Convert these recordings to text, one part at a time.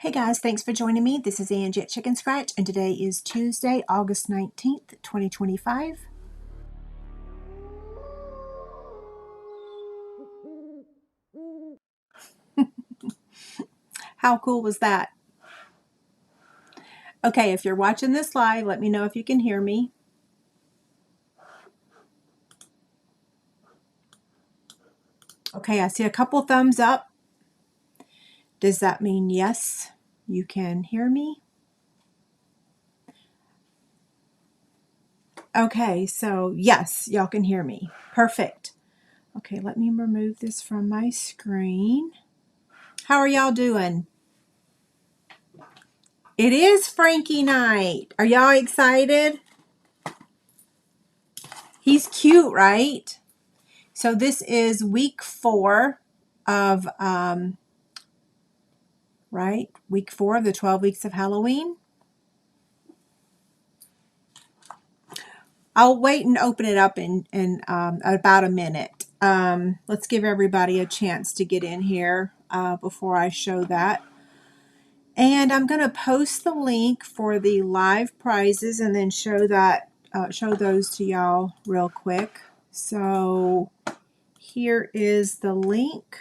Hey guys, thanks for joining me. This is Angie at ChicnScratch, and today is Tuesday, August 19th, 2025. How cool was that? Okay, if you're watching this live, let me know if you can hear me. Okay, I see a couple thumbs up. Does that mean yes, you can hear me? Okay, so yes, y'all can hear me. Perfect. Okay, let me remove this from my screen. How are y'all doing? It is Frankie night. Are y'all excited? He's cute, right? So this is week 4 of, right? Week 4 of the 12 weeks of Halloween. I'll wait and open it up in about a minute. Let's give everybody a chance to get in here before I show that. And I'm going to post the link for the live prizes and then show those to y'all real quick. So here is the link.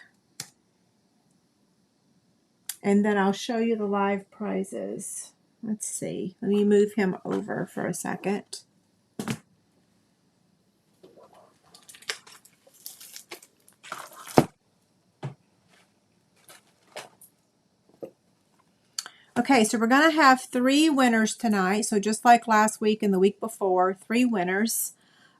And then I'll show you the live prizes. Let's see. Let me move him over for a second. Okay, so we're going to have 3 winners tonight. So just like last week and the week before, 3 winners.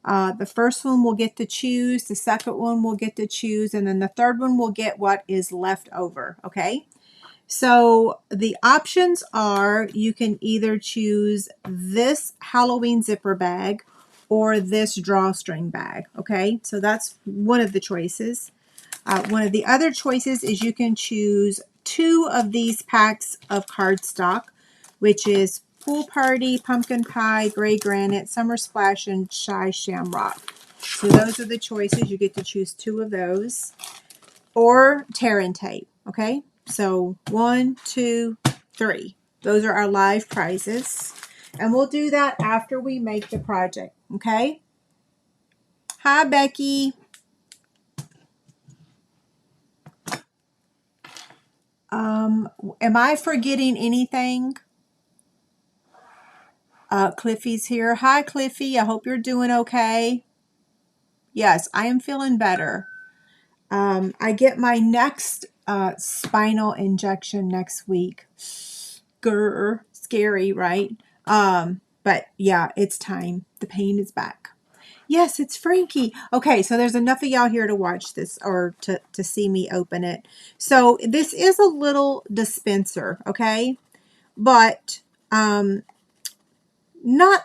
The first one will get to choose. The second one will get to choose. And then the third one will get what is left over. Okay. So the options are you can either choose this Halloween zipper bag or this drawstring bag. Okay, so that's one of the choices. One of the other choices is you can choose 2 of these packs of cardstock, which is Pool Party, Pumpkin Pie, Gray Granite, Summer Splash, and Shy Shamrock. So those are the choices. You get to choose 2 of those. Or tear and tape. Okay, so 1, 2, 3. Those are our live prizes. And we'll do that after we make the project. Okay. Hi, Becky. Am I forgetting anything? Cliffy's here. Hi, Cliffy. I hope you're doing okay. Yes, I am feeling better. I get my next spinal injection next week. Grr, scary, right? But yeah, it's time. The pain is back. Yes, it's Frankie. Okay, so there's enough of y'all here to watch this or to see me open it. So this is a little dispenser, okay? But not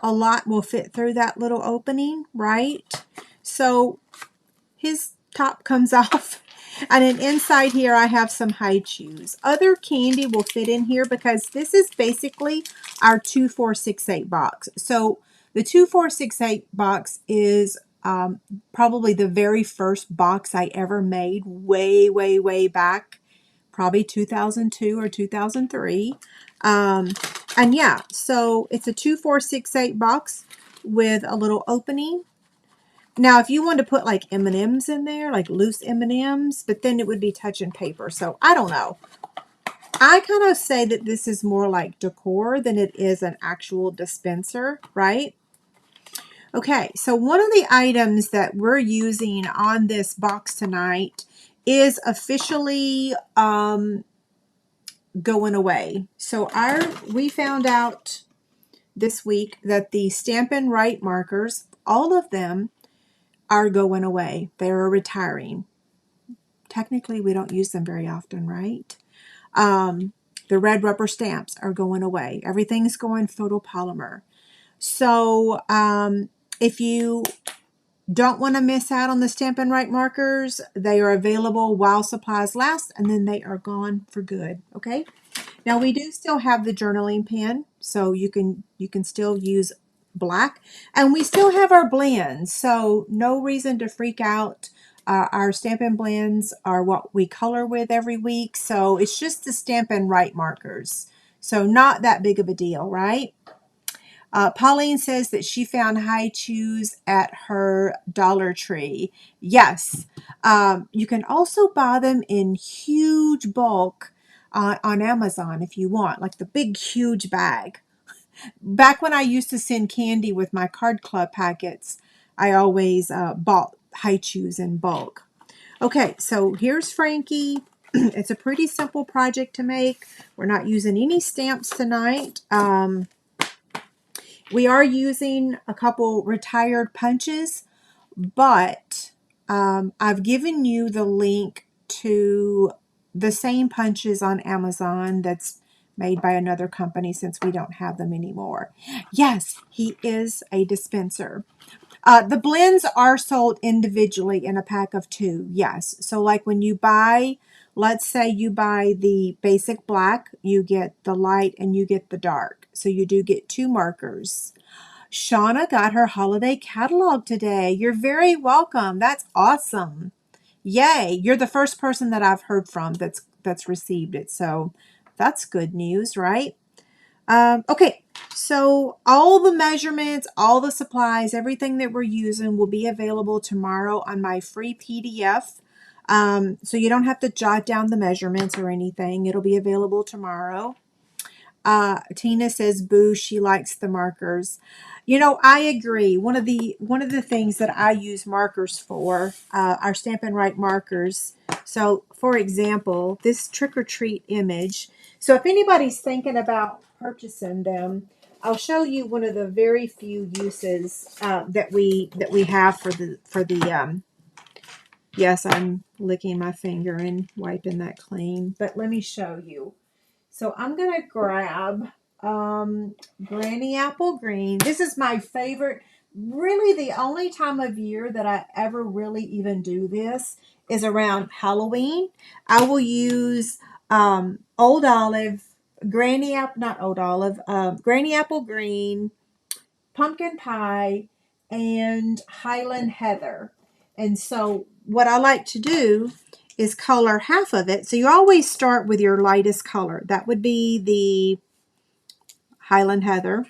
a lot will fit through that little opening, right? So his top comes off. And then inside here, I have some high chews. Other candy will fit in here because this is basically our 2468 box. So the 2468 box is probably the very first box I ever made way, way, way back, probably 2002 or 2003. And yeah, so it's a 2468 box with a little opening. Now, if you wanted to put like M&Ms in there, like loose M&Ms, but then it would be touching paper. So I don't know. I kind of say that this is more like decor than it is an actual dispenser, right? Okay, so one of the items that we're using on this box tonight is officially going away. So we found out this week that the Stampin Right markers, all of them, are going away. They're retiring. Technically, we don't use them very often, right? The red rubber stamps are going away. Everything's going photopolymer. So if you don't want to miss out on the Stampin' Right markers, they are available while supplies last, and then they are gone for good. Okay. Now we do still have the journaling pen, so you can still use black, and we still have our blends. So no reason to freak out. Our Stampin' Blends are what we color with every week, so it's just the Stampin' Right markers. So not that big of a deal, right? Pauline says that she found high chews at her Dollar Tree. Yes, you can also buy them in huge bulk on Amazon if you want, like the big, huge bag. Back when I used to send candy with my card club packets, I always bought high chews in bulk. Okay, so here's Frankie. It's a pretty simple project to make. We're not using any stamps tonight. We are using a couple retired punches, but I've given you the link to the same punches on Amazon that's made by another company since we don't have them anymore. Yes, he is a dispenser. The blends are sold individually in a pack of 2, yes. So like when you buy, let's say you buy the basic black, you get the light and you get the dark. So you do get 2 markers. Shauna got her holiday catalog today. You're very welcome. That's awesome. Yay. You're the first person that I've heard from that's received it. So that's good news, right? Okay, so all the measurements, all the supplies, everything that we're using will be available tomorrow on my free PDF. So you don't have to jot down the measurements or anything. It'll be available tomorrow. Tina says, boo, she likes the markers. You know, I agree. One of the things that I use markers for are Stampin' Right markers. So, for example, this trick or treat image. So, if anybody's thinking about purchasing them, I'll show you one of the very few uses that we have for the. Yes, I'm licking my finger and wiping that clean. But let me show you. So I'm going to grab Granny Apple Green. This is my favorite. Really the only time of year that I ever really even do this is around Halloween. I will use Old Olive, Granny Apple, not Old Olive, Granny Apple Green, Pumpkin Pie, and Highland Heather. And so what I like to do is color half of it. So you always start with your lightest color. That would be the Highland Heather.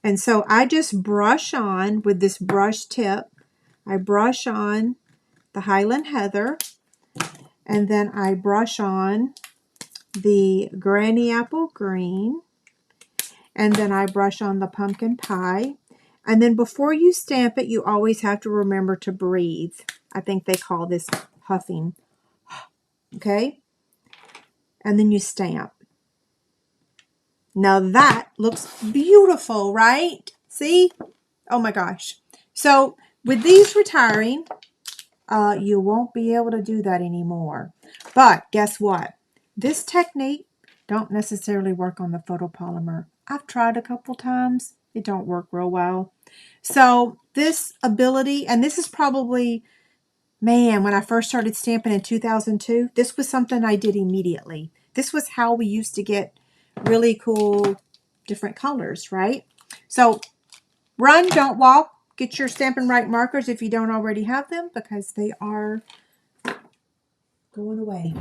And so I just brush on with this brush tip. I brush on the Highland Heather. And then I brush on the Granny Apple Green. And then I brush on the Pumpkin Pie. And then before you stamp it, you always have to remember to breathe. I think they call this huffing. Okay? And then you stamp. Now that looks beautiful, right? See? Oh my gosh. So with these retiring, you won't be able to do that anymore. But guess what? This technique don't necessarily work on the photopolymer. I've tried a couple times. It don't work real well. So this ability, and this is probably, man, when I first started stamping in 2002, this was something I did immediately. This was how we used to get really cool different colors, right? So run, don't walk. Get your Stampin' Right markers if you don't already have them because they are going away.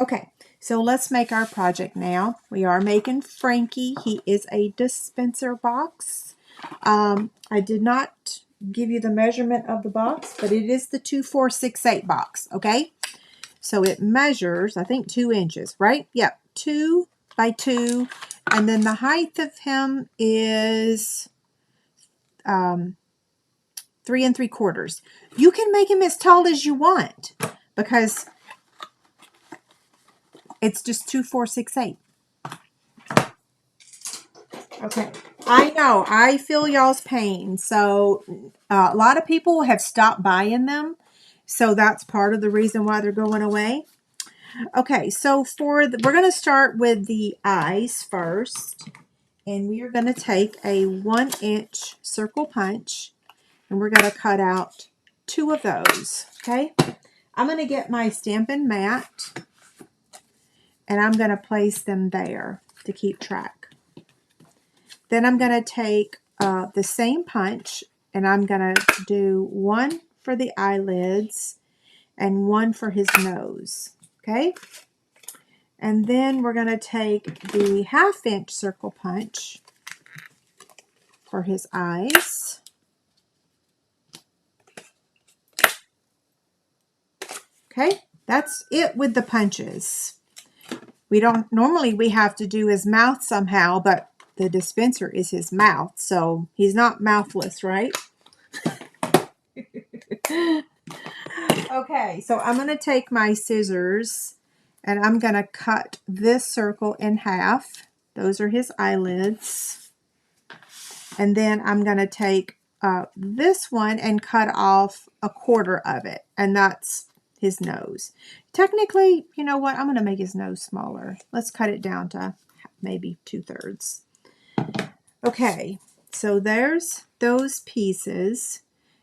Okay, so let's make our project now. We are making Frankie. He is a dispenser box. I did not give you the measurement of the box, but it is the 2468 box, okay? So it measures, I think, 2 inches, right? Yep, 2 by 2. And then the height of him is 3 3/4. You can make him as tall as you want because it's just 2468. Okay, I know, I feel y'all's pain. So a lot of people have stopped buying them. So that's part of the reason why they're going away. Okay, so we're going to start with the eyes first. And we are going to take a 1-inch circle punch. And we're going to cut out 2 of those. Okay, I'm going to get my Stampin' mat. And I'm going to place them there to keep track. Then I'm going to take the same punch and I'm going to do 1 for the eyelids and 1 for his nose. Okay? And then we're going to take the 1/2 inch circle punch for his eyes. Okay? That's it with the punches. We don't, normally we have to do his mouth somehow, but the dispenser is his mouth, so he's not mouthless, right? Okay, so I'm going to take my scissors and I'm going to cut this circle in half. Those are his eyelids. And then I'm going to take this one and cut off 1/4 of it, and that's his nose. Technically, you know what? I'm going to make his nose smaller. Let's cut it down to maybe 2/3. Okay, so there's those pieces.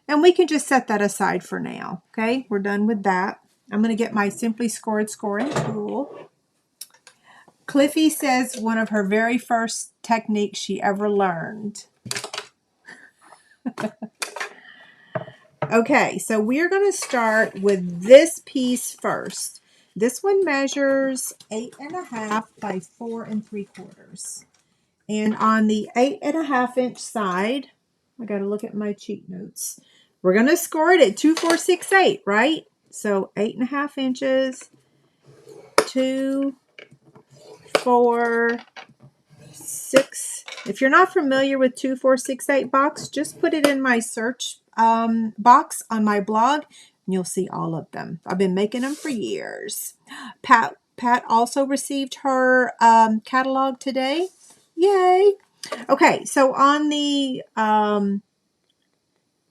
And we can just set that aside for now. Okay, we're done with that. I'm going to get my Simply Scored scoring tool. Cliffy says one of her very first techniques she ever learned. Okay, so we're going to start with this piece first. This one measures 8.5 by 4 3/4. And on the 8.5 inch side, I got to look at my cheat notes. We're going to score it at 2, 4, 6, 8, right? So 8.5 inches, 2, 4, 6. If you're not familiar with 2, 4, 6, 8 box, just put it in my search box on my blog, and you'll see all of them. I've been making them for years. Pat also received her catalog today. Yay! Okay, so on the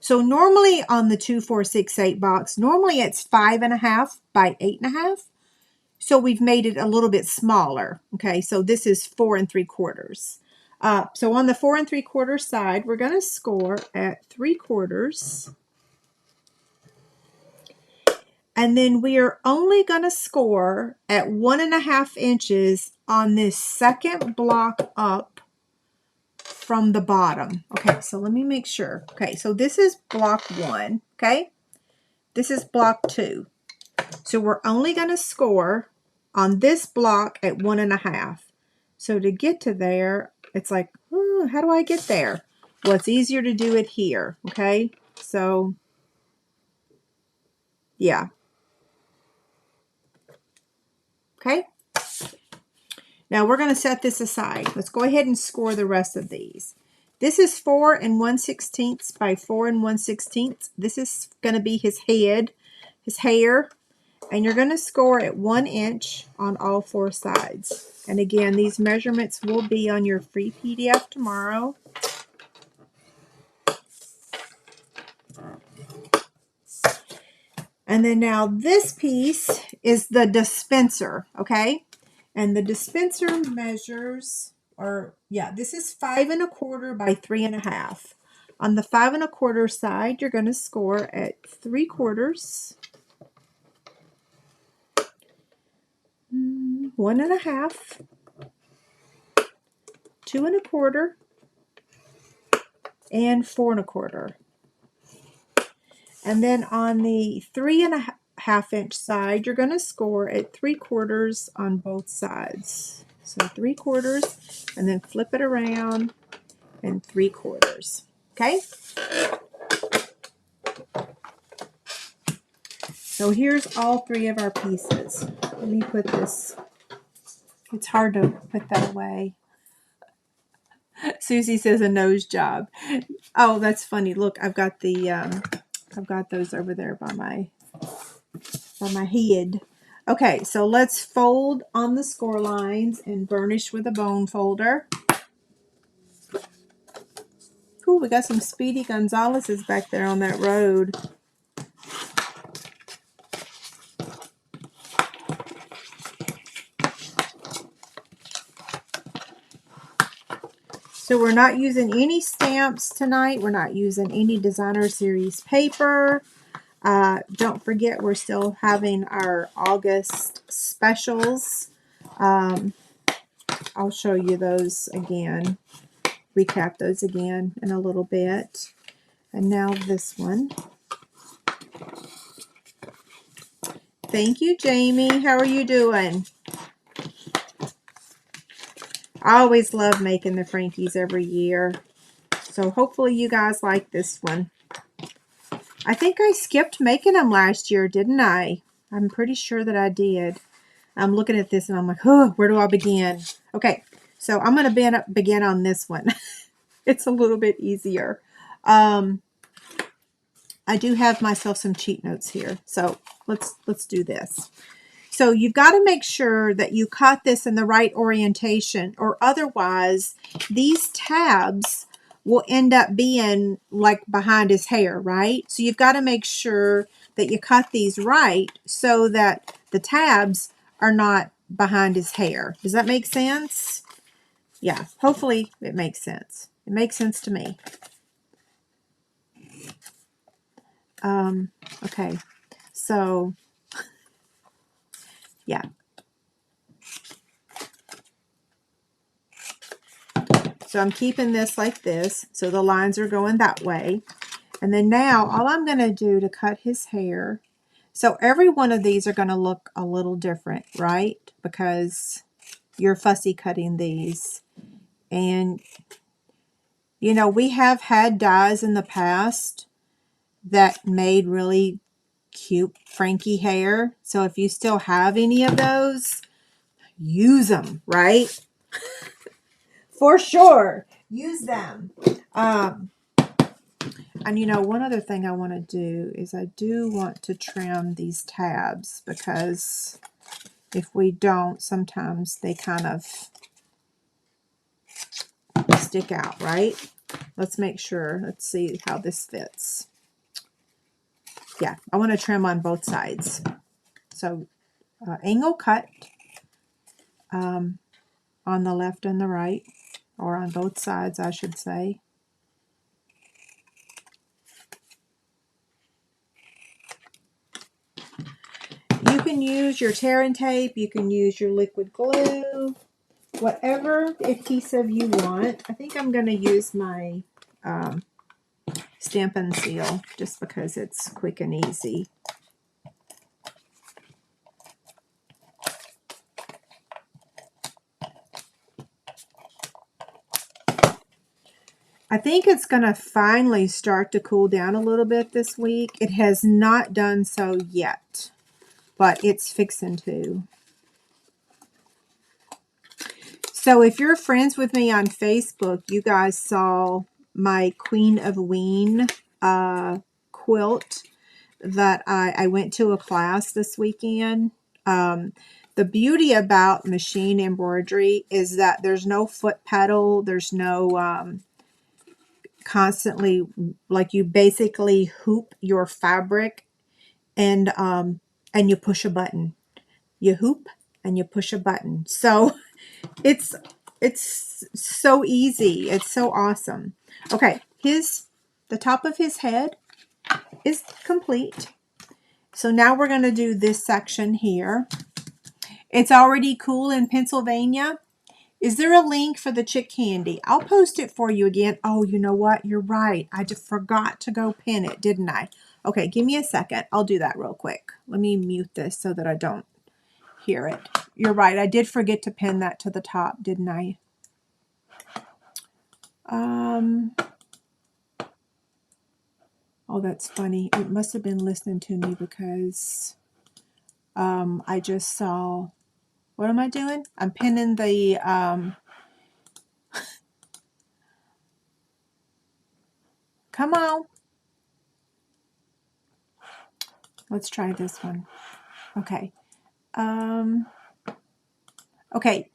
so normally on the 2, 4, 6, 8 box, normally it's 5.5 by 8.5. So we've made it a little bit smaller. Okay, so this is 4 3/4. So on the 4 3/4 side, we're going to score at 3/4. And then we are only going to score at 1.5 inches on this second block up from the bottom. Okay, so let me make sure. Okay, so this is block 1. Okay, this is block 2. So we're only going to score on this block at 1.5. So to get to there, it's like, oh, how do I get there? Well, it's easier to do it here. Okay, so yeah. Okay. Now we're going to set this aside. Let's go ahead and score the rest of these. This is 4 1/16 by 4 1/16. This is going to be his head, his hair, and you're going to score at 1 inch on all 4 sides. And again, these measurements will be on your free PDF tomorrow. And then now this piece is the dispenser, okay? And the dispenser measures, this is 5 1/4 by 3.5. On the 5 1/4 side, you're going to score at 3/4, 1.5, 2 1/4, and 4 1/4. And then on the 3.5 inch side, you're going to score at 3/4 on both sides. So 3/4, and then flip it around and 3/4. Okay? So here's all 3 of our pieces. Let me put this. It's hard to put that away. Susie says a nose job. Oh, that's funny. Look, I've got the I've got those over there by my head. Okay, so let's fold on the score lines and burnish with a bone folder. Ooh, we got some Speedy Gonzalez's back there on that road. So we're not using any stamps tonight. We're not using any designer series paper. Don't forget, we're still having our August specials. I'll show you those again, recap those again in a little bit. And now this one. Thank you, Jamie. How are you doing? I always love making the Frankies every year. So hopefully you guys like this one. I think I skipped making them last year, didn't I? I'm pretty sure that I did. I'm looking at this and I'm like, oh, where do I begin? Okay, so I'm going to begin on this one. It's a little bit easier. I do have myself some cheat notes here. So let's do this. So you've got to make sure that you cut this in the right orientation, or otherwise these tabs will end up being like behind his hair, right? So you've got to make sure that you cut these right so that the tabs are not behind his hair. Does that make sense? Yeah, hopefully it makes sense. It makes sense to me. Okay, so yeah. So I'm keeping this like this, so the lines are going that way. And then now all I'm going to do to cut his hair, so every one of these are going to look a little different, right? Because you're fussy cutting these. And, you know, we have had dies in the past that made really cute Frankie hair. So if you still have any of those, use them, right? For sure. Use them. And you know, one other thing I want to do is I do want to trim these tabs, because if we don't, sometimes they kind of stick out, right? Let's make sure. Let's see how this fits. Yeah, I want to trim on both sides. So angle cut on the left and the right, or on both sides, I should say. You can use your tear and tape. You can use your liquid glue. Whatever adhesive you want. I think I'm going to use my Stampin' Seal just because it's quick and easy. I think it's going to finally start to cool down a little bit this week. It has not done so yet, but it's fixing to. So if you're friends with me on Facebook, you guys saw my Queen of Ween quilt that I went to a class this weekend. The beauty about machine embroidery is that there's no foot pedal. There's no constantly, like, you basically hoop your fabric and you push a button. You hoop and you push a button. So it's so easy. It's so awesome. Okay, the top of his head is complete. So now we're going to do this section here. It's already cool in Pennsylvania. Is there a link for the chick candy? I'll post it for you again. Oh, you know what? You're right. I just forgot to go pin it, didn't I? Okay, give me a second. I'll do that real quick. Let me mute this so that I don't hear it. You're right. I did forget to pin that to the top, didn't I? Oh, that's funny. It must have been listening to me because I just saw... What am I doing? I'm pinning the... Come on. Let's try this one. Okay. Okay.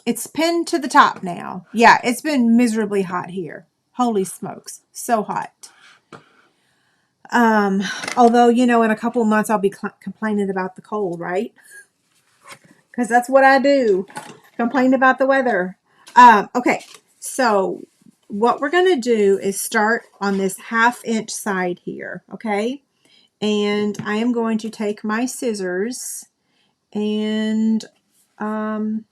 It's pinned to the top now. Yeah, it's been miserably hot here. Holy smokes. So hot. Although, you know, in a couple of months I'll be complaining about the cold, right? Because that's what I do. Complain about the weather. Okay. So what we're going to do is start on this 1/2 inch side here. Okay. And I am going to take my scissors and I'm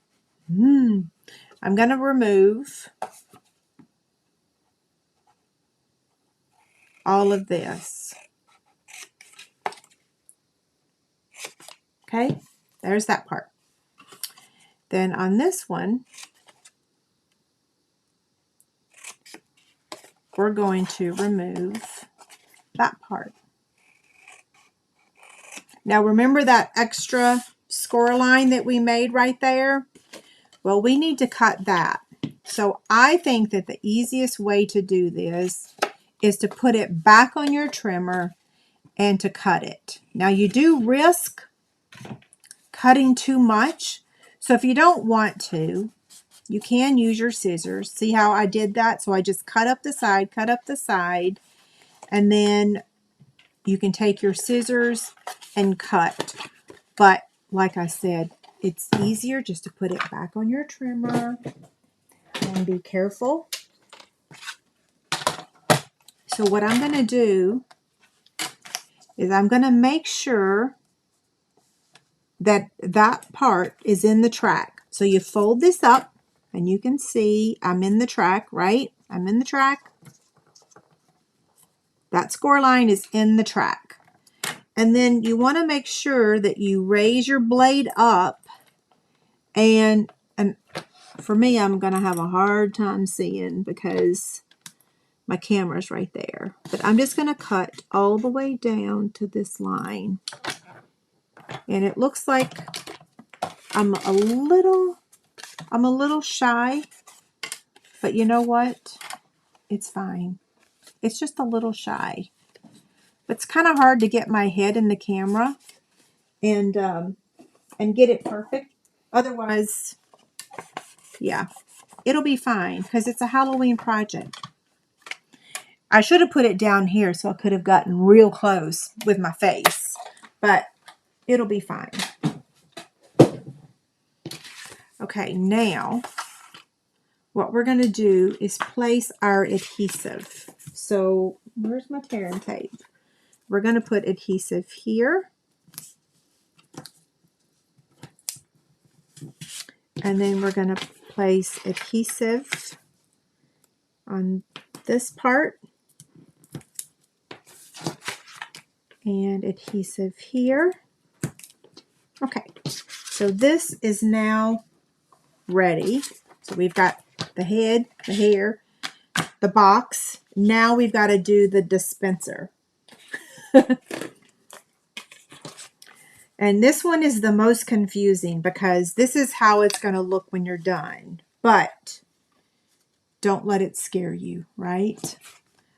going to remove all of this. Okay, there's that part. Then on this one, we're going to remove that part. Now remember that extra score line that we made right there? Well, we need to cut that. So I think that the easiest way to do this is to put it back on your trimmer and to cut it. Now you do risk cutting too much. So if you don't want to, you can use your scissors. See how I did that? So I just cut up the side, and then you can take your scissors and cut. But like I said, it's easier just to put it back on your trimmer and be careful. So what I'm going to do is I'm going to make sure that that part is in the track. So you fold this up and you can see I'm in the track, right? I'm in the track. That score line is in the track. And then you want to make sure that you raise your blade up, and for me, I'm going to have a hard time seeing because my camera's right there. But I'm just going to cut all the way down to this line. And it looks like I'm a little shy, but you know what? It's fine. It's just a little shy. But it's kind of hard to get my head in the camera and get it perfect. Otherwise, yeah, it'll be fine because it's a Halloween project. I should have put it down here so I could have gotten real close with my face, but it'll be fine. Okay, now what we're going to do is place our adhesive. So where's my tearing tape? We're going to put adhesive here. And then we're going to place adhesive on this part. And adhesive here. Okay, so this is now ready. So we've got the head, the hair, the box. Now we've got to do the dispenser. And this one is the most confusing because this is how it's going to look when you're done. But don't let it scare you, right?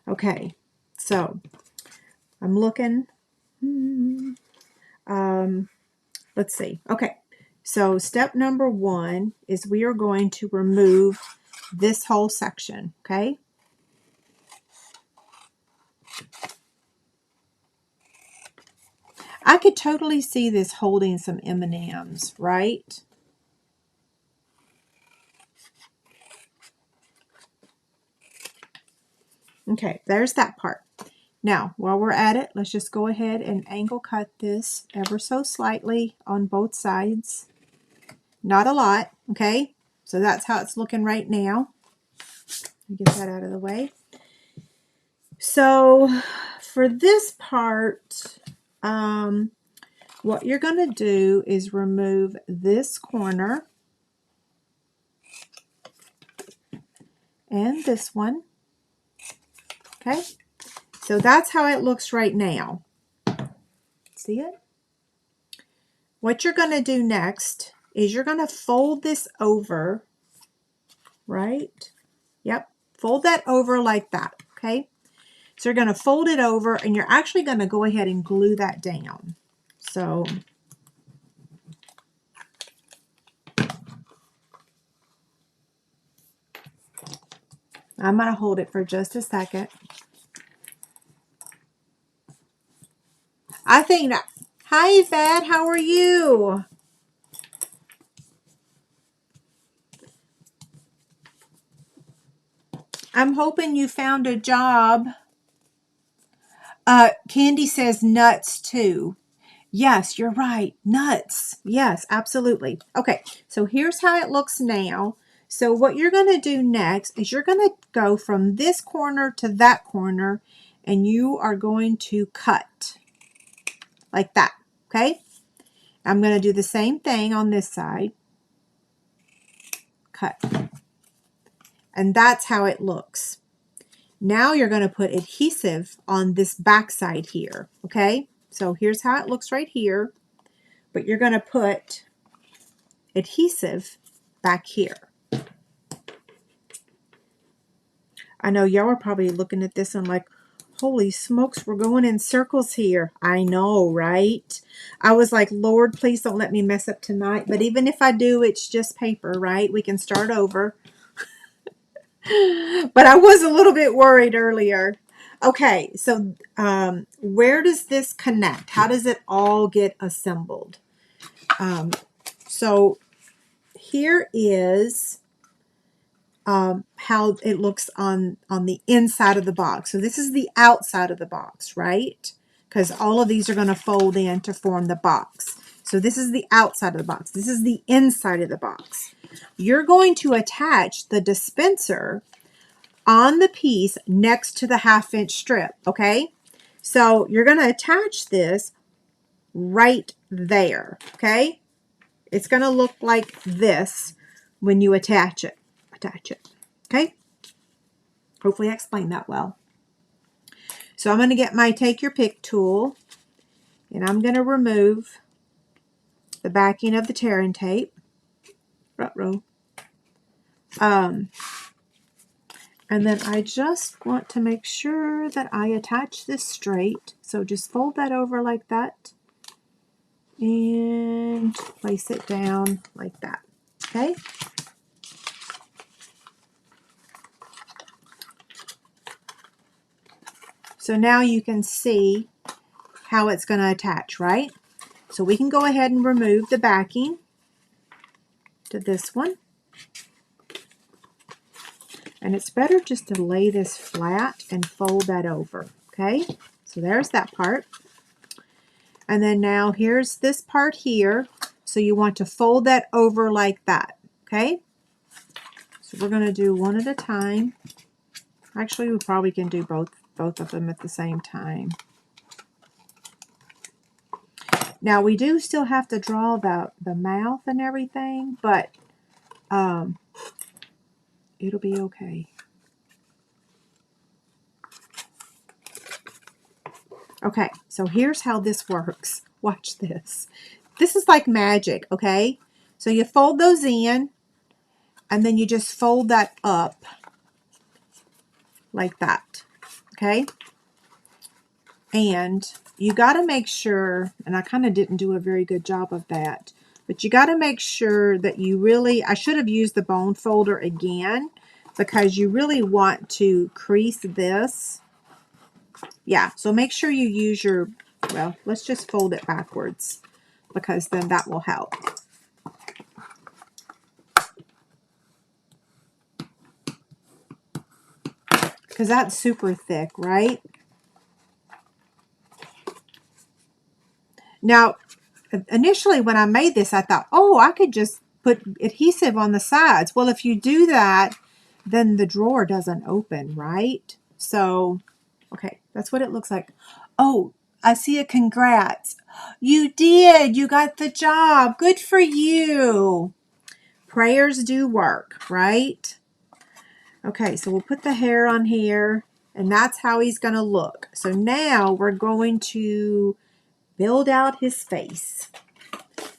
Okay, so I'm looking. Let's see. Okay, so step number 1 is we are going to remove this whole section, okay? I could totally see this holding some M&Ms, right? Okay, there's that part. Now, while we're at it, let's just go ahead and angle cut this ever so slightly on both sides. Not a lot, okay? So that's how it's looking right now. Get that out of the way. So for this part, what you're going to do is remove this corner and this one. Okay, so that's how it looks right now. See it? What you're going to do next is you're going to fold this over, right? Yep, fold that over like that, okay? So you're going to fold it over and you're actually going to go ahead and glue that down. So I'm going to hold it for just a second. I think that, hi Yvette, how are you? I'm hoping you found a job. Candy says nuts too. Yes, you're right. Nuts. Yes, absolutely. Okay, so here's how it looks now. So what you're going to do next is you're going to go from this corner to that corner and you are going to cut like that, okay? I'm going to do the same thing on this side. Cut. And that's how it looks. Now you're going to put adhesive on this back side here, okay? So here's how it looks right here, but you're going to put adhesive back here. I know y'all are probably looking at this and like, holy smokes, we're going in circles here. I know, right? I was like, Lord, please don't let me mess up tonight. But even if I do, it's just paper, right? We can start over. But I was a little bit worried earlier. Okay, so where does this connect? How does it all get assembled? So here is how it looks on the inside of the box. So this is the outside of the box, right? Because all of these are going to fold in to form the box. So this is the outside of the box. This is the inside of the box. You're going to attach the dispenser on the piece next to the 1/2 inch strip, okay? So you're going to attach this right there, okay? It's going to look like this when you attach it. Okay? Hopefully I explained that well. So I'm going to get my Take Your Pick tool, and I'm going to remove the backing of the tearing tape. And then I just want to make sure that I attach this straight. So just fold that over like that and place it down like that. Okay? So now you can see how it's going to attach, right? So we can go ahead and remove the backing to this one. And it's better just to lay this flat and fold that over, okay? So there's that part. And then now here's this part here. So you want to fold that over like that, okay? So we're going to do one at a time. Actually, we probably can do both of them at the same time. Now we do still have to draw the mouth and everything, but it'll be okay. Okay, so here's how this works. Watch this. This is like magic, okay? So you fold those in, and then you just fold that up like that, okay? And you got to make sure, and I kind of didn't do a very good job of that, but you got to make sure that you really, I should have used the bone folder again, because you really want to crease this. Yeah, so make sure you use your, well, let's just fold it backwards, because then that will help. Because that's super thick, right? Now, initially when I made this, I thought, oh, I could just put adhesive on the sides. Well, if you do that, then the drawer doesn't open, right? So, okay, that's what it looks like. Oh, I see a congrats. You did. You got the job. Good for you. Prayers do work, right? Okay, so we'll put the hair on here, and that's how he's going to look. So now we're going to build out his face.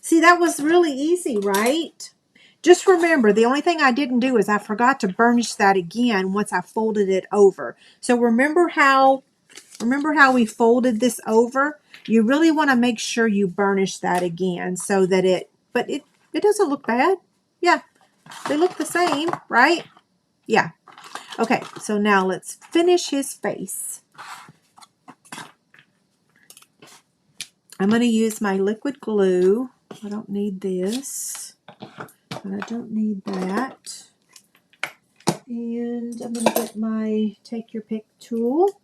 See, that was really easy, right? Just remember, the only thing I didn't do is I forgot to burnish that again once I folded it over. So remember how we folded this over? You really want to make sure you burnish that again so that it doesn't look bad. Yeah, they look the same, right? Yeah. Okay, so now let's finish his face. I'm going to use my liquid glue. I don't need this, and I don't need that. And I'm going to get my Take Your Pick tool.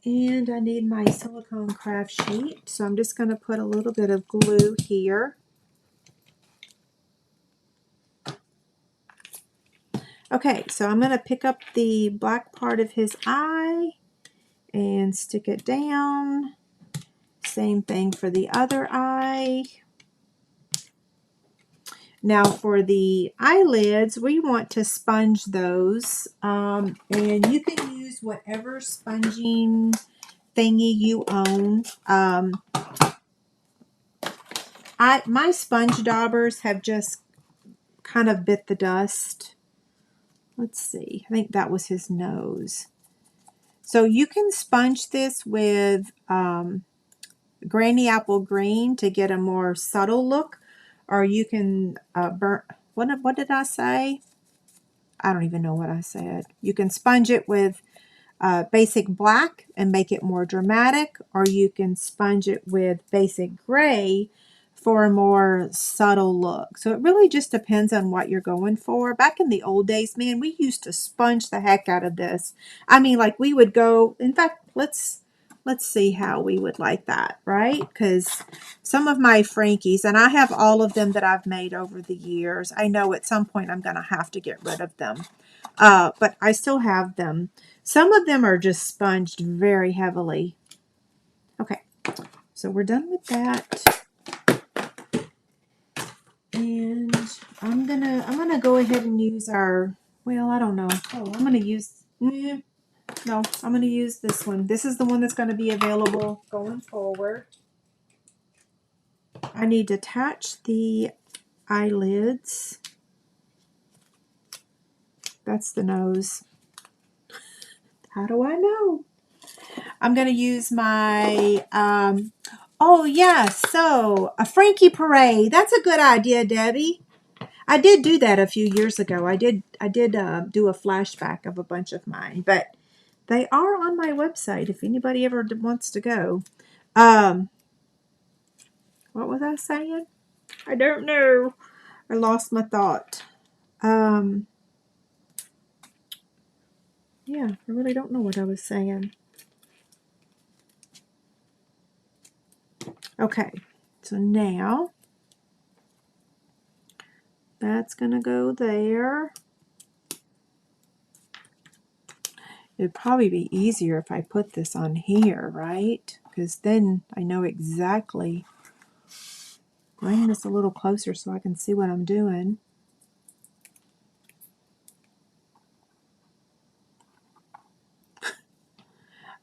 And I need my silicone craft sheet. So I'm just going to put a little bit of glue here. Okay, so I'm going to pick up the black part of his eye and stick it down. Same thing for the other eye. Now for the eyelids, we want to sponge those. And you can use whatever sponging thingy you own. My sponge daubers have just kind of bit the dust. Let's see. I think that was his nose. So you can sponge this with Granny Apple Green to get a more subtle look, or you can burn. What did I say? I don't even know what I said. You can sponge it with basic black and make it more dramatic, or you can sponge it with basic gray for a more subtle look. So it really just depends on what you're going for. Back in the old days, man, we used to sponge the heck out of this. I mean, like we would go, in fact, let's see how we would like that, right? Because some of my Frankies, and I have all of them that I've made over the years. I know at some point I'm going to have to get rid of them. But I still have them. Some of them are just sponged very heavily. Okay, so we're done with that. And I'm gonna go ahead and use our, well, I don't know. Oh, I'm gonna use, no, I'm gonna use this one. This is the one that's gonna be available going forward. I need to attach the eyelids. That's the nose. How do I know? I'm going to use my, oh yeah, so a Frankie parade. That's a good idea, Debbie. I did do that a few years ago. I did do a flashback of a bunch of mine, but they are on my website if anybody ever wants to go. What was I saying? I don't know. I lost my thought. Yeah, I really don't know what I was saying. Okay, so now that's going to go there. It'd probably be easier if I put this on here, right? Because then I know exactly. Bring this a little closer so I can see what I'm doing.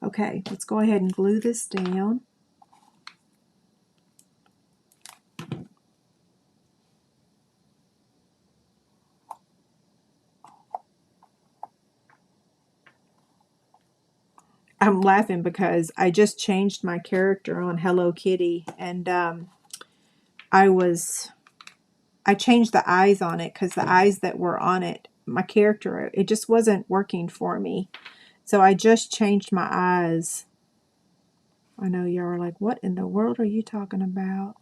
Okay, let's go ahead and glue this down. I'm laughing because I just changed my character on Hello Kitty, and I changed the eyes on it because the eyes that were on it, my character, it just wasn't working for me. So I just changed my eyes. I know y'all are like, what in the world are you talking about?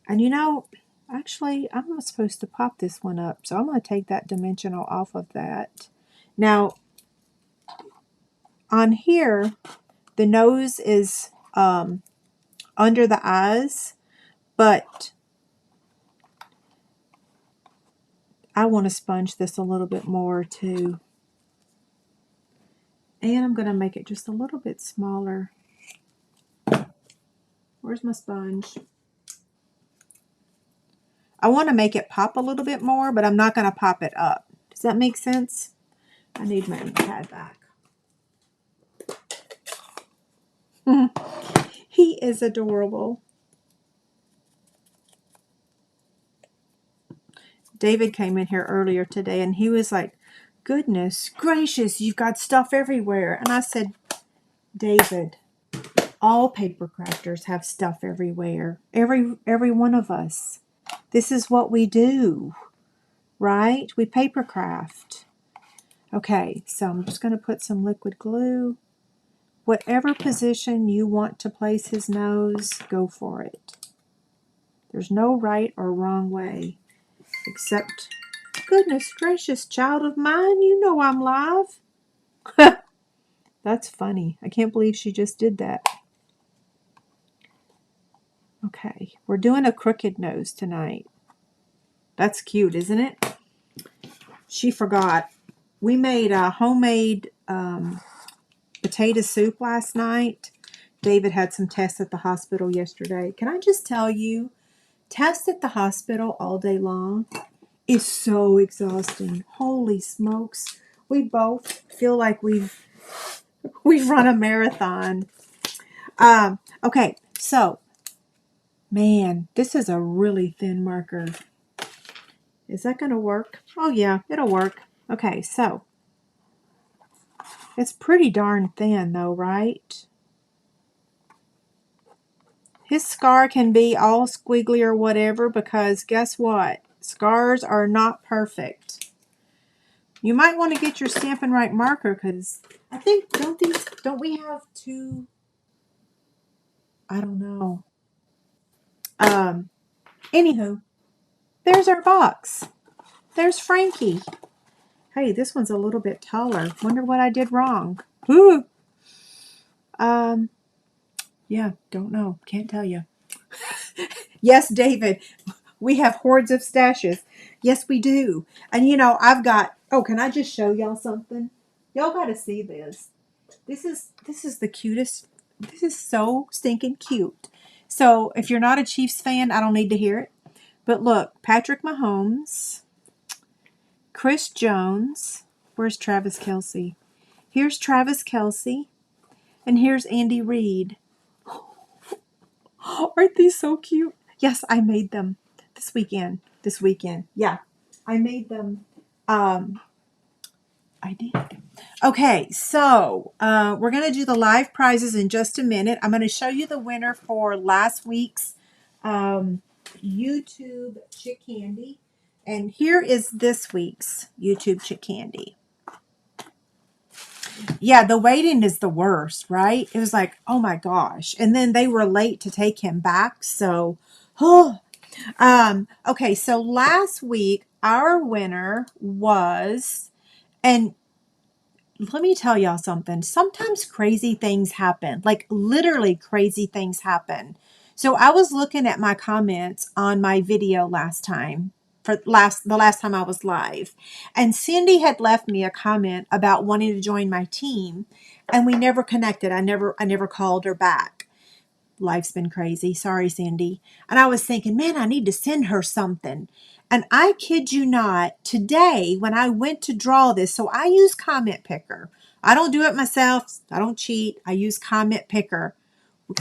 And you know, actually, I'm not supposed to pop this one up, so I'm going to take that dimensional off of that. Now, on here, the nose is under the eyes, but I want to sponge this a little bit more too. And I'm going to make it just a little bit smaller. Where's my sponge? I want to make it pop a little bit more, but I'm not going to pop it up. Does that make sense? I need my pad back. He is adorable. David came in here earlier today and he was like, goodness gracious, you've got stuff everywhere. And I said, David, all paper crafters have stuff everywhere. Every one of us. This is what we do, right? We paper craft. Okay, so I'm just going to put some liquid glue. Whatever position you want to place his nose, go for it. There's no right or wrong way, except, goodness gracious, child of mine, you know I'm live. That's funny. I can't believe she just did that. Okay, we're doing a crooked nose tonight. That's cute, isn't it? She forgot. We made a homemade potato soup last night. David had some tests at the hospital yesterday. Can I just tell you, tests at the hospital all day long is so exhausting. Holy smokes. We both feel like we've run a marathon. Okay, so, man, this is a really thin marker. Is that going to work? Oh, yeah, it'll work. Okay, so, it's pretty darn thin, though, right? His scar can be all squiggly or whatever because guess what? Scars are not perfect. You might want to get your Stampin' Right marker because I think, don't we have two? I don't know. Anywho, there's our box. There's Frankie. Hey, this one's a little bit taller. Wonder what I did wrong. Ooh. Yeah, don't know. Can't tell you. Yes, David, we have hordes of stashes. Yes, we do. And you know, I've got, oh, can I just show y'all something? Y'all got to see this. This is the cutest. This is so stinking cute. So if you're not a Chiefs fan, I don't need to hear it. But look, Patrick Mahomes, Chris Jones. Where's Travis Kelce? Here's Travis Kelce. And here's Andy Reid. Aren't these so cute? Yes, I made them this weekend. Yeah, I made them. I did. Okay, so we're going to do the live prizes in just a minute. I'm going to show you the winner for last week's YouTube Chick Candy. And here is this week's YouTube Chick Candy. Yeah, the waiting is the worst, right? It was like, oh my gosh. And then they were late to take him back. So, oh. Okay, so last week our winner was, and let me tell y'all something. Sometimes crazy things happen, like literally crazy things happen. So I was looking at my comments on my video last time, the last time I was live, and Cindy had left me a comment about wanting to join my team, and we never connected. I never called her back. Life's been crazy. Sorry, Cindy. And I was thinking, man, I need to send her something. And I kid you not, today when I went to draw this, so I use Comment Picker. I don't do it myself. I don't cheat. I use Comment Picker.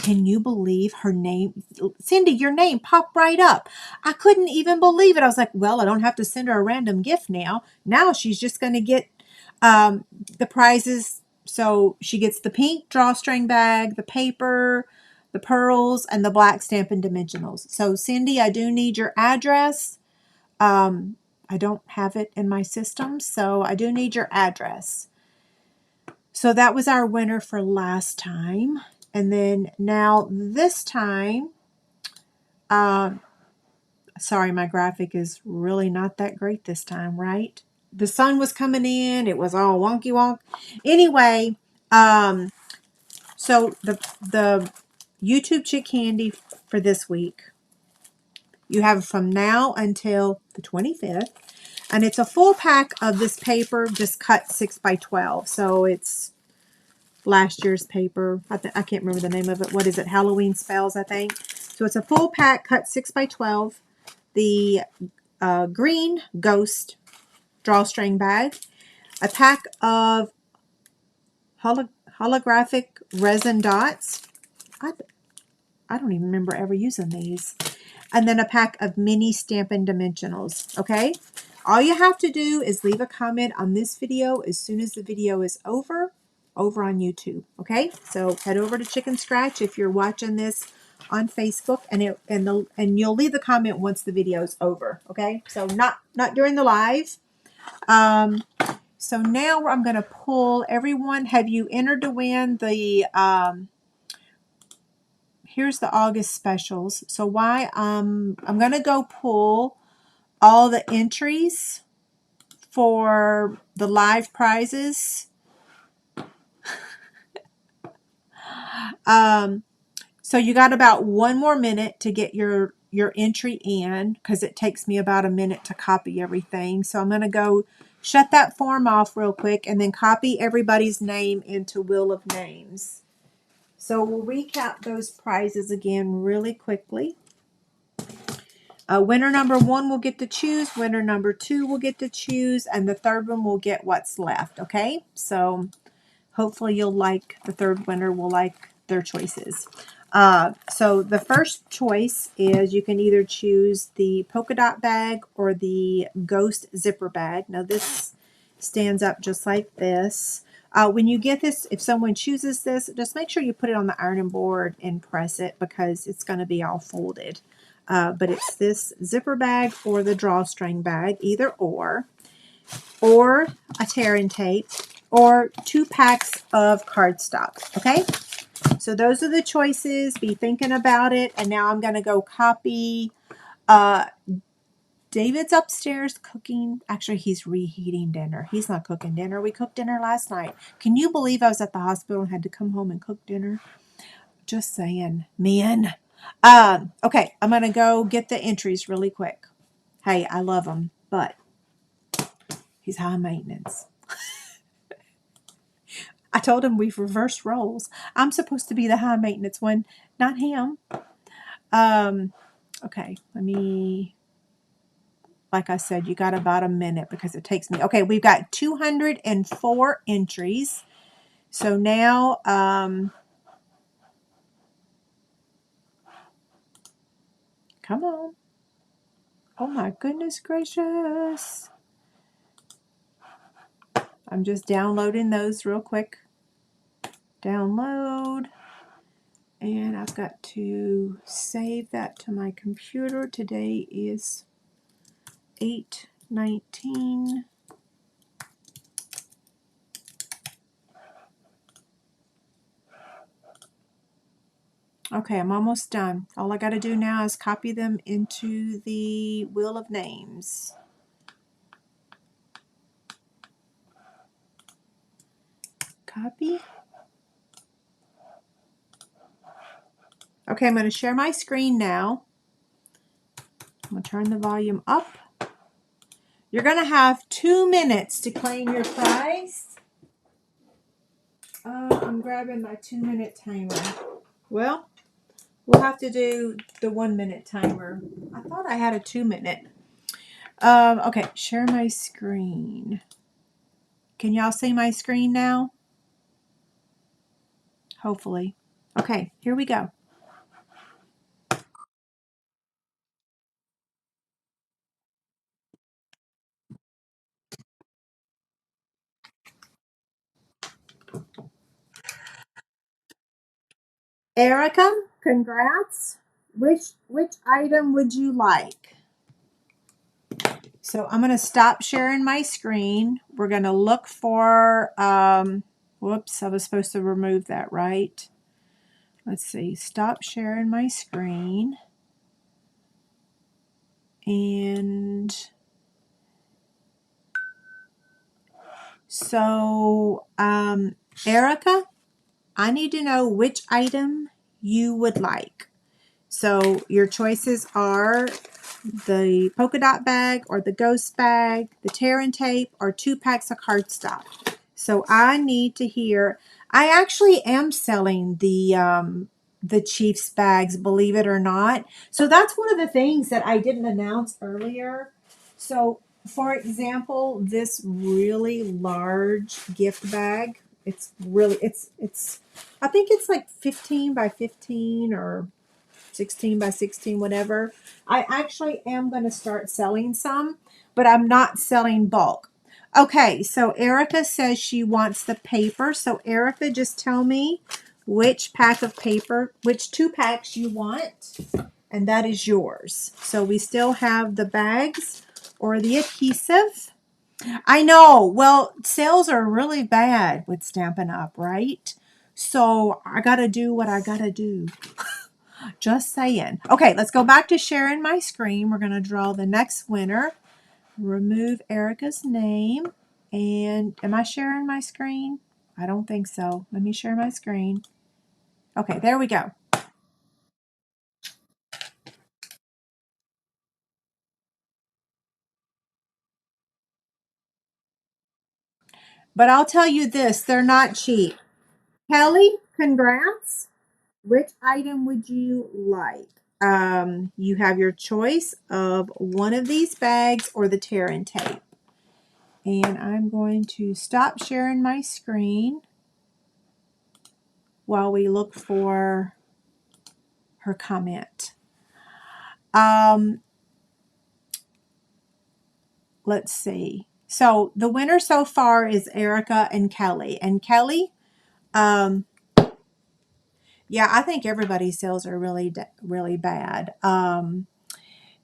Can you believe her name? Cindy, your name popped right up. I couldn't even believe it. I was like, well, I don't have to send her a random gift now. Now she's just going to get the prizes. So she gets the pink drawstring bag, the paper, the pearls, and the black Stampin' Dimensionals. So Cindy, I do need your address. I don't have it in my system, so I do need your address. So that was our winner for last time. And then now this time, sorry, my graphic is really not that great this time, right? The sun was coming in. It was all wonky wonk. Anyway, so the YouTube Chick Candy for this week, you have from now until the 25th. And it's a full pack of this paper, just cut 6 by 12. So it's last year's paper. I can't remember the name of it. What is it? Halloween Spells, I think. So it's a full pack cut 6 by 12. The green ghost drawstring bag. A pack of holographic resin dots. I don't even remember ever using these. And then a pack of mini Stampin' Dimensionals. Okay? All you have to do is leave a comment on this video as soon as the video is over on YouTube. Okay? So head over to ChicnScratch if you're watching this on Facebook, and you'll leave the comment once the video is over. Okay? So not during the live. So now I'm going to pull everyone. Have you entered to win the here's the August specials. So I'm going to go pull all the entries for the live prizes. So you got about 1 more minute to get your entry in, because it takes me about a minute to copy everything. So I'm going to go shut that form off real quick and then copy everybody's name into Wheel of Names. So we'll recap those prizes again really quickly. Winner number 1 will get to choose. Winner number 2 will get to choose. And the third one will get what's left. Okay? So hopefully you'll like, the third winner will like their choices. So the first choice is you can either choose the polka dot bag or the ghost zipper bag. Now this stands up just like this. When you get this, if someone chooses this, just make sure you put it on the ironing board and press it because it's going to be all folded. But it's this zipper bag or the drawstring bag, either or a tear and tape, or 2 packs of cardstock. Okay, so those are the choices. Be thinking about it. And now I'm going to go copy. David's upstairs cooking. Actually, he's reheating dinner. He's not cooking dinner. We cooked dinner last night. Can you believe I was at the hospital and had to come home and cook dinner? Just saying, man. Okay, I'm going to go get the entries really quick. Hey, I love him, but he's high maintenance. I told him we've reversed roles. I'm supposed to be the high maintenance one, not him. Okay, let me, like I said, you got about a minute because it takes me. Okay, we've got 204 entries. So now, come on. Oh my goodness gracious. I'm just downloading those real quick. Download. And I've got to save that to my computer. Today is 8/19. Okay, I'm almost done. All I got to do now is copy them into the wheel of names. Copy. Okay, I'm going to share my screen now. I'm going to turn the volume up. You're going to have 2 minutes to claim your prize. I'm grabbing my 2-minute timer. Well, we'll have to do the 1-minute timer. I thought I had a 2-minute. Okay, share my screen. Can y'all see my screen now? Hopefully. Okay, here we go. Erica, congrats. Which item would you like? So I'm going to stop sharing my screen. We're going to look for, whoops, I was supposed to remove that, right? Let's see, stop sharing my screen. And so, Erica, I need to know which item you would like. So your choices are the polka dot bag or the ghost bag, the tear and tape, or 2 packs of cardstock. So I need to hear. I actually am selling the Chiefs bags, believe it or not. So that's one of the things that I didn't announce earlier. So for example, this really large gift bag, it's really it's I think it's like 15 by 15 or 16 by 16, whatever. I actually am going to start selling some, but I'm not selling bulk. Okay, so Erica says she wants the paper. So Erica, just tell me which pack of paper, which 2 packs you want, and that is yours. So we still have the bags or the adhesive. I know. Well, sales are really bad with Stampin' Up, right? So I got to do what I got to do. Just saying. Okay, let's go back to sharing my screen. We're going to draw the next winner. Remove Erica's name. And am I sharing my screen? I don't think so. Let me share my screen. Okay, there we go. But I'll tell you this, they're not cheap. Kelly, congrats. Which item would you like? You have your choice of one of these bags or the tear and tape. And I'm going to stop sharing my screen while we look for her comment. Let's see. So the winner so far is Erica and Kelly. And Kelly, yeah, I think everybody's sales are really bad.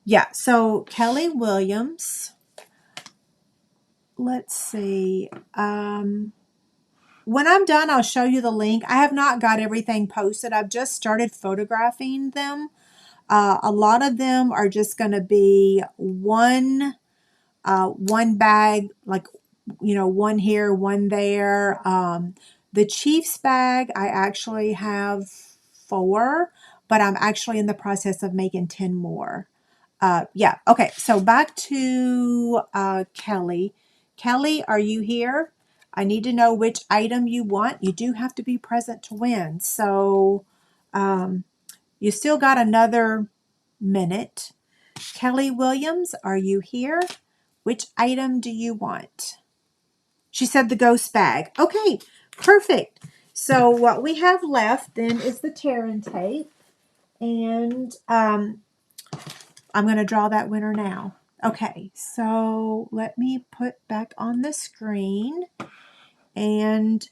Yeah, so Kelly Williams, let's see. When I'm done, I'll show you the link. I have not got everything posted. I've just started photographing them. A lot of them are just going to be one bag, like, one here, one there. The Chiefs bag, I actually have 4, but I'm actually in the process of making 10 more. Yeah, okay, so back to Kelly. Kelly, are you here? I need to know which item you want. You do have to be present to win. So you still got another minute. Kelly Williams, are you here? Which item do you want? She said the ghost bag. Okay, perfect. So what we have left then is the tear and tape. And I'm going to draw that winner now. Okay, so let me put back on the screen. And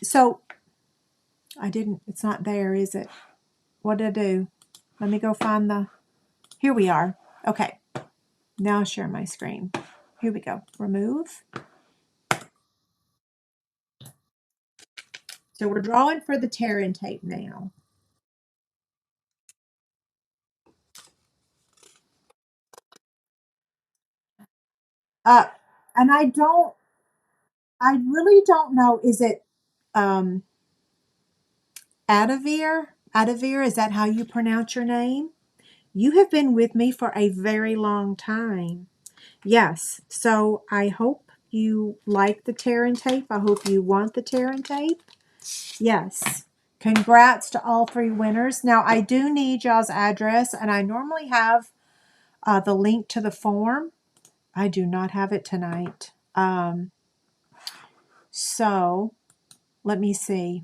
so I didn't, it's not there, is it? What did I do? Let me go find the, here we are. Okay, now I'll share my screen. Here we go. Remove. So we're drawing for the tear and tape now. Uh, and I really don't know. Is it um, Adavir? Adavir, is that how you pronounce your name? You have been with me for a very long time. Yes. So I hope you like the tear and tape. I hope you want the tear and tape. Yes. Congrats to all 3 winners. Now, I do need y'all's address, and I normally have the link to the form. I do not have it tonight. So let me see.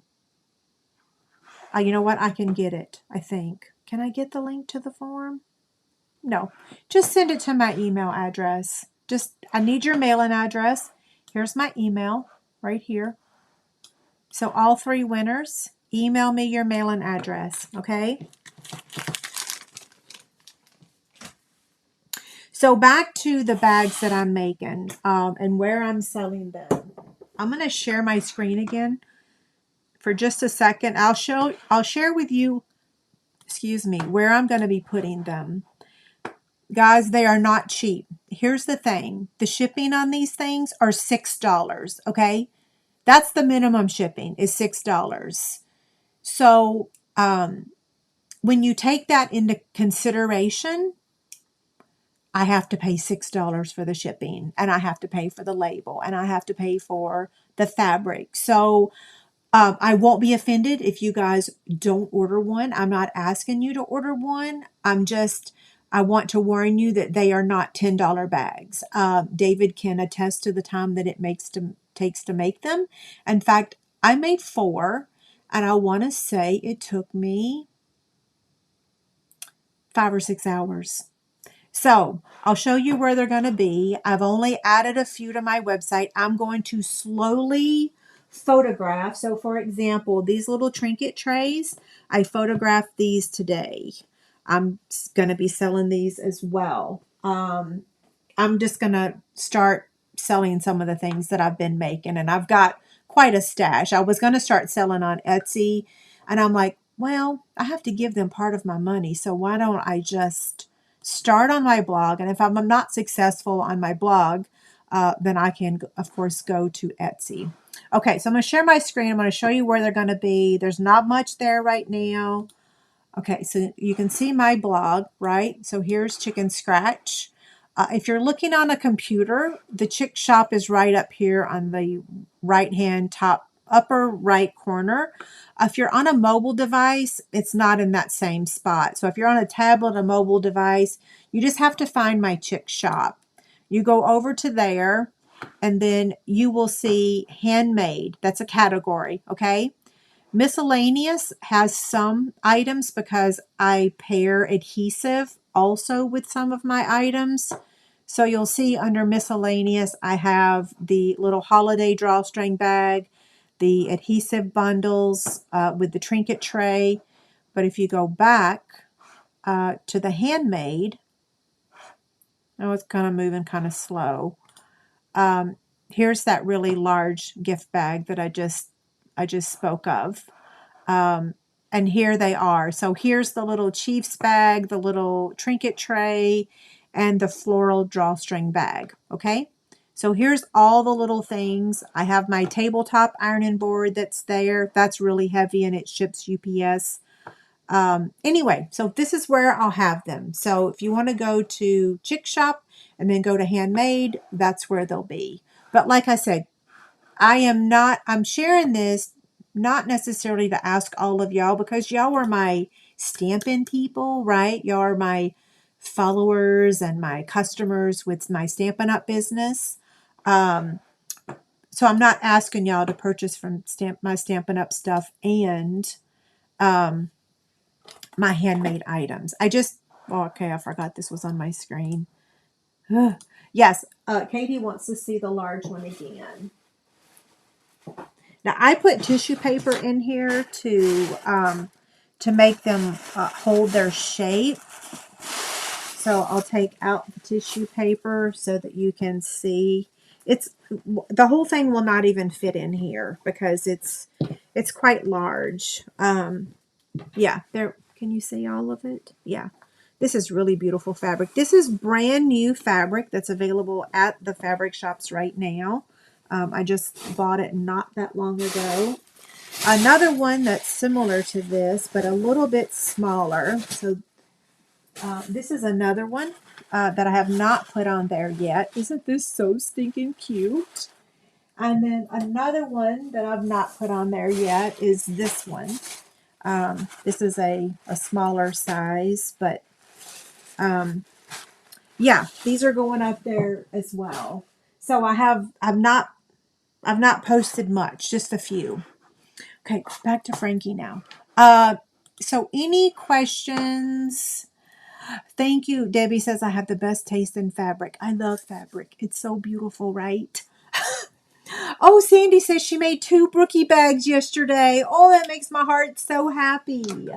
You know what? I can get it, I think. Can I get the link to the form? No. Just send it to my email address. I need your mailing address. Here's my email right here. So all 3 winners, email me your mailing address, okay? So back to the bags that I'm making and where I'm selling them. I'm going to share my screen again for just a second. I'll share with you, excuse me, where I'm going to be putting them. Guys, they are not cheap. Here's the thing. The shipping on these things are $6, okay? That's the minimum shipping is $6. So when you take that into consideration, I have to pay $6 for the shipping, and I have to pay for the label, and I have to pay for the fabric. So I won't be offended if you guys don't order one. I'm not asking you to order one. I want to warn you that they are not $10 bags. David can attest to the time that it takes to make them. In fact, I made 4, and I want to say it took me 5 or 6 hours. So I'll show you where they're going to be. I've only added a few to my website. I'm going to slowly photograph. So for example, these little trinket trays, I photographed these today. I'm going to be selling these as well. I'm just going to start selling some of the things that I've been making, and I've got quite a stash. I was going to start selling on Etsy, and I'm like, well, I have to give them part of my money, so why don't I just start on my blog? And if I'm not successful on my blog, then I can, of course, go to Etsy. Okay, so I'm going to share my screen. I'm going to show you where they're going to be. There's not much there right now. Okay, so you can see my blog, right? So here's ChicnScratch. If you're looking on a computer, the Chick Shop is right up here on the right-hand top upper right corner. If you're on a mobile device, it's not in that same spot. So if you're on a tablet, a mobile device, you just have to find my Chick Shop. You go over to there, and then you will see handmade. That's a category, okay? Miscellaneous has some items because I pair adhesive also with some of my items. So you'll see under miscellaneous, I have the little holiday drawstring bag, the adhesive bundles with the trinket tray. But if you go back to the handmade, oh, it's kind of moving kind of slow. Here's that really large gift bag that I just spoke of. And here they are. So here's the little Chiefs bag, the little trinket tray, and the floral drawstring bag. Okay. So here's all the little things. I have my tabletop ironing board that's there. That's really heavy and it ships UPS. Anyway, so this is where I'll have them. So if you want to go to Chick Shop and then go to Handmade, that's where they'll be. But like I said, I'm sharing this not necessarily to ask all of y'all because y'all are my Stampin' people, right? Y'all are my followers and my customers with my Stampin' Up business. So I'm not asking y'all to purchase from my Stampin' Up stuff and my handmade items. Oh, okay, I forgot this was on my screen. Yes, Katie wants to see the large one again. Now I put tissue paper in here to make them hold their shape. So I'll take out the tissue paper so that you can see. The whole thing will not even fit in here because it's quite large. Yeah, there. Can you see all of it? Yeah. This is really beautiful fabric. This is brand new fabric that's available at the fabric shops right now. I just bought it not that long ago. Another one that's similar to this, but a little bit smaller. So this is another one that I have not put on there yet. Isn't this so stinking cute? And then another one that I've not put on there yet is this one. This is a smaller size, but yeah, these are going up there as well. So I've not posted much, just a few. Okay, back to Frankie now. So any questions? Thank you. Debbie says I have the best taste in fabric. I love fabric. It's so beautiful, right? Oh, Sandy says she made 2 Brookie bags yesterday. Oh, that makes my heart so happy.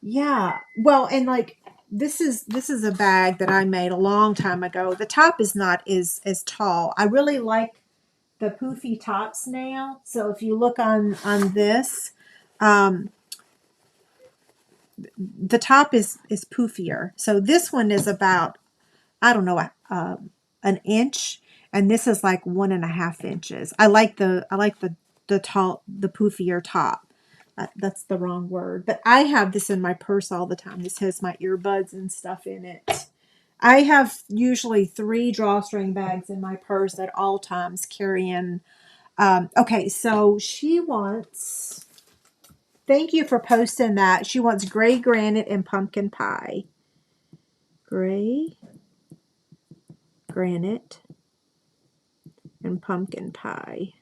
Yeah. Well, and like this is a bag that I made a long time ago. The top is not as tall. I really like the poofy tops now. So if you look on this, the top is poofier. So this one is about, I don't know, an inch, and this is like 1.5 inches. I like the poofier top. That's the wrong word, but I have this in my purse all the time. This has my earbuds and stuff in it. I have usually 3 drawstring bags in my purse at all times carrying. Okay, so she wants. Thank you for posting that. She wants gray granite and pumpkin pie. Gray granite and pumpkin pie.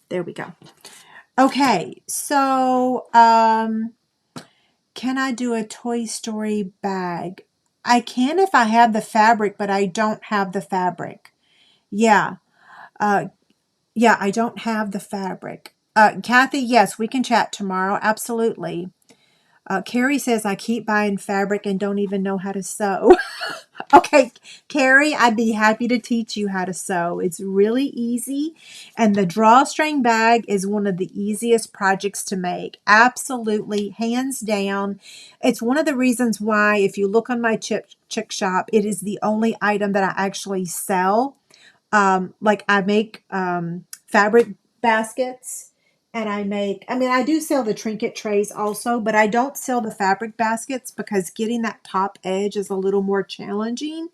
There we go. Okay, so can I do a Toy Story bag? I can if I have the fabric, but I don't have the fabric. Yeah. Yeah, I don't have the fabric. Kathy, yes, we can chat tomorrow. Absolutely. Carrie says, I keep buying fabric and don't even know how to sew. Okay, Carrie, I'd be happy to teach you how to sew. It's really easy. And the drawstring bag is one of the easiest projects to make. Absolutely, hands down. It's one of the reasons why, if you look on my Chick Shop, it is the only item that I actually sell. Like I make fabric baskets. And I do sell the trinket trays also, but I don't sell the fabric baskets because getting that top edge is a little more challenging.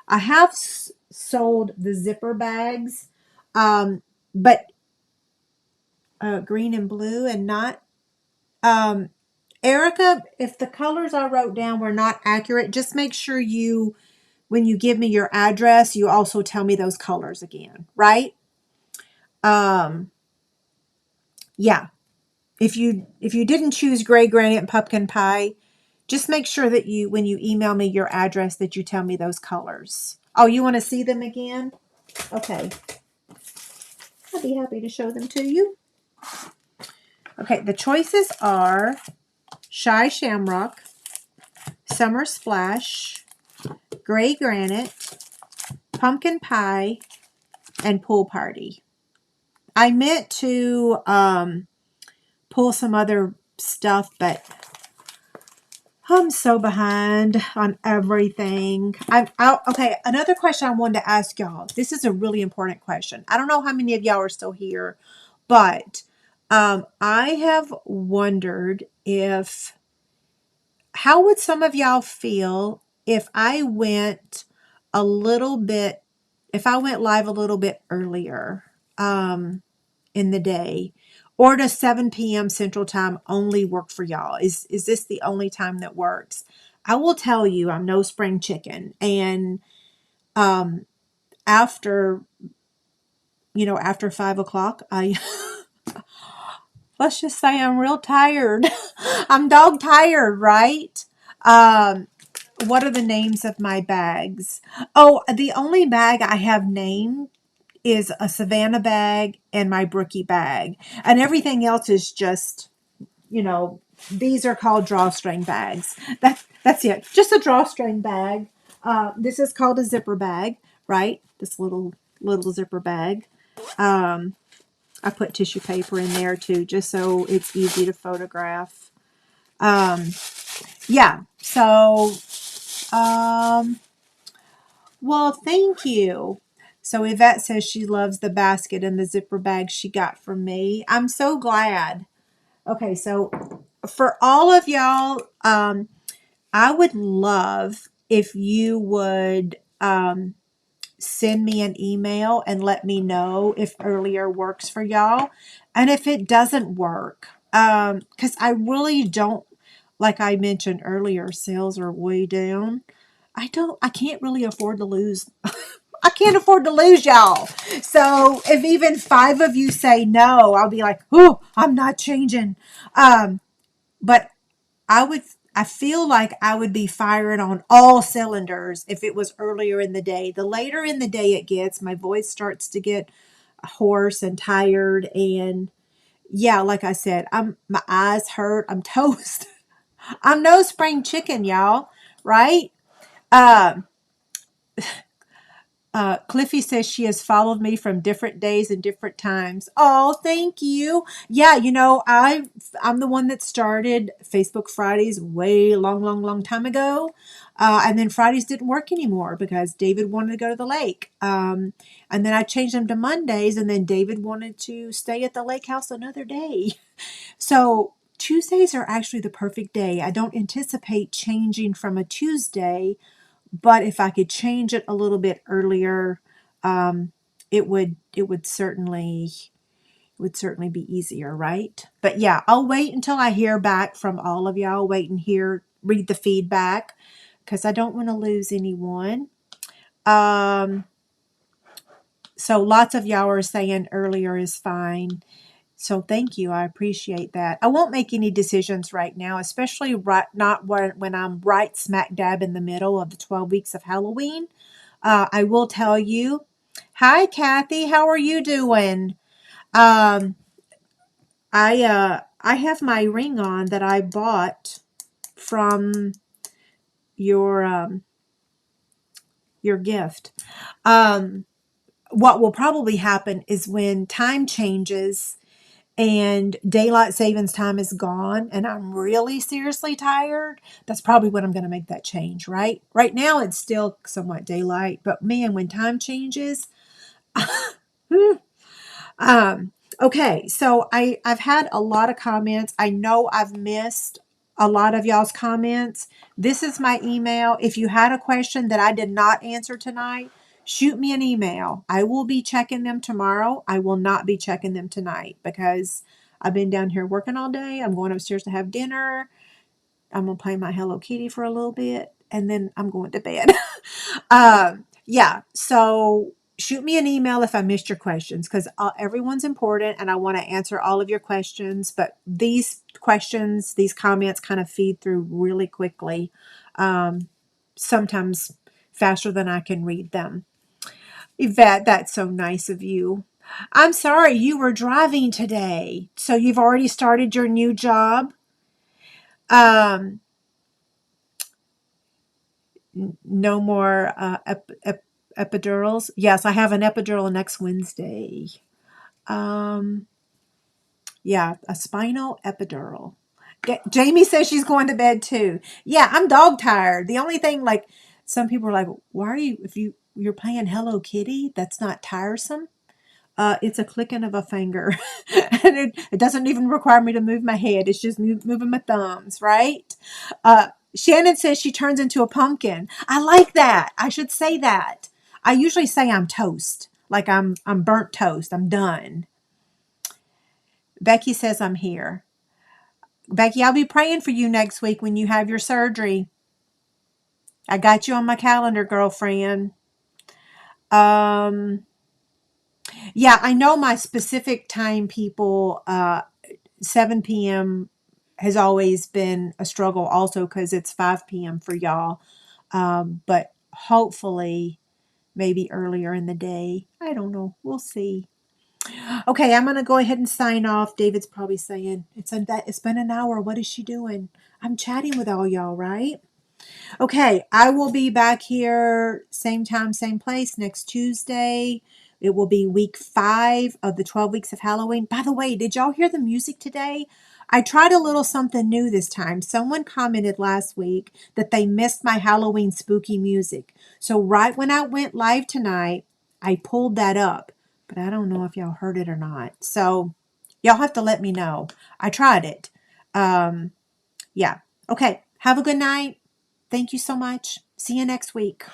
I have sold the zipper bags, but green and blue and not, Erica, if the colors I wrote down were not accurate, just make sure you, when you give me your address, you also tell me those colors again, right? Yeah. If you didn't choose gray granite and pumpkin pie, just make sure that you, when you email me your address, that you tell me those colors. Oh, you want to see them again? Okay. I'll be happy to show them to you. Okay, the choices are Shy Shamrock, Summer Splash, Gray Granite, Pumpkin Pie, and Pool Party. I meant to pull some other stuff, but I'm so behind on everything. Okay, another question I wanted to ask y'all. This is a really important question. I don't know how many of y'all are still here, but I have wondered if, how would some of y'all feel if I went a little bit, if I went live a little bit earlier in the day? Or does 7 p.m. Central Time only work for y'all? Is this the only time that works? I will tell you, I'm no spring chicken. And after, after 5 o'clock, let's just say I'm real tired. I'm dog tired, right? What are the names of my bags? Oh, the only bag I have named is a Savannah bag and my Brookie bag. And everything else is just, these are called drawstring bags. That's it. Just a drawstring bag. This is called a zipper bag, right? This little zipper bag. I put tissue paper in there too, just so it's easy to photograph. Yeah. So, well, thank you. So Yvette says she loves the basket and the zipper bag she got from me. I'm so glad. Okay, so for all of y'all, I would love if you would send me an email and let me know if earlier works for y'all. And if it doesn't work, because I really don't, like I mentioned earlier, sales are way down. I can't really afford to lose. I can't afford to lose y'all. So if even 5 of you say no, I'll be like, oh, I'm not changing. But I feel like I would be firing on all cylinders if it was earlier in the day. The later in the day it gets, my voice starts to get hoarse and tired. And yeah, like I said, my eyes hurt. I'm toast. I'm no spring chicken, y'all. Right? Cliffy says she has followed me from different days and different times. Oh, thank you. Yeah, I'm the one that started Facebook Fridays way long time ago. And then Fridays didn't work anymore because David wanted to go to the lake. And then I changed them to Mondays, and then David wanted to stay at the lake house another day. So Tuesdays are actually the perfect day. I don't anticipate changing from a Tuesday, but if I could change it a little bit earlier, it would certainly be easier, right? But yeah, I'll wait until I hear back from all of y'all. Wait and read the feedback, because I don't want to lose anyone. So lots of y'all are saying earlier is fine. So thank you. I appreciate that. I won't make any decisions right now, especially not when I'm right smack dab in the middle of the 12 weeks of Halloween. I will tell you. Hi, Kathy. How are you doing? I have my ring on that I bought from your gift. What will probably happen is when time changes and daylight savings time is gone and I'm really seriously tired, that's probably when I'm going to make that change, right? Right now it's still somewhat daylight, but man, when time changes, okay, so I've had a lot of comments. I know I've missed a lot of y'all's comments. This is my email. If you had a question that I did not answer tonight, shoot me an email. I will be checking them tomorrow. I will not be checking them tonight because I've been down here working all day. I'm going upstairs to have dinner. I'm going to play my Hello Kitty for a little bit, and then I'm going to bed. Yeah, so shoot me an email if I missed your questions because everyone's important and I want to answer all of your questions. But these questions, these comments kind of feed through really quickly, sometimes faster than I can read them. Yvette, that's so nice of you. I'm sorry you were driving today. So you've already started your new job? Um, no more epidurals. Yes, I have an epidural next Wednesday. Um, yeah, a spinal epidural. Jamie says she's going to bed too. Yeah, I'm dog tired. The only thing, like, some people are like, why are you, if you're playing Hello Kitty, that's not tiresome? It's a clicking of a finger. And it doesn't even require me to move my head. It's just moving my thumbs, right? Shannon says she turns into a pumpkin. I like that. I should say that. I usually say I'm toast. Like I'm burnt toast. I'm done. Becky says I'm here. Becky, I'll be praying for you next week when you have your surgery. I got you on my calendar, girlfriend. Yeah, I know my specific time, people. 7 p.m. has always been a struggle also because it's 5 p.m. for y'all. But hopefully maybe earlier in the day. I don't know. We'll see. Okay, I'm going to go ahead and sign off. David's probably saying, it's been an hour. What is she doing? I'm chatting with all y'all, right? Okay, I will be back here same time, same place next Tuesday. It will be week 5 of the 12 weeks of Halloween. By the way, did y'all hear the music today? I tried a little something new this time. Someone commented last week that they missed my Halloween spooky music. So right when I went live tonight, I pulled that up. But I don't know if y'all heard it or not. So y'all have to let me know. I tried it. Yeah. Okay. Have a good night. Thank you so much. See you next week.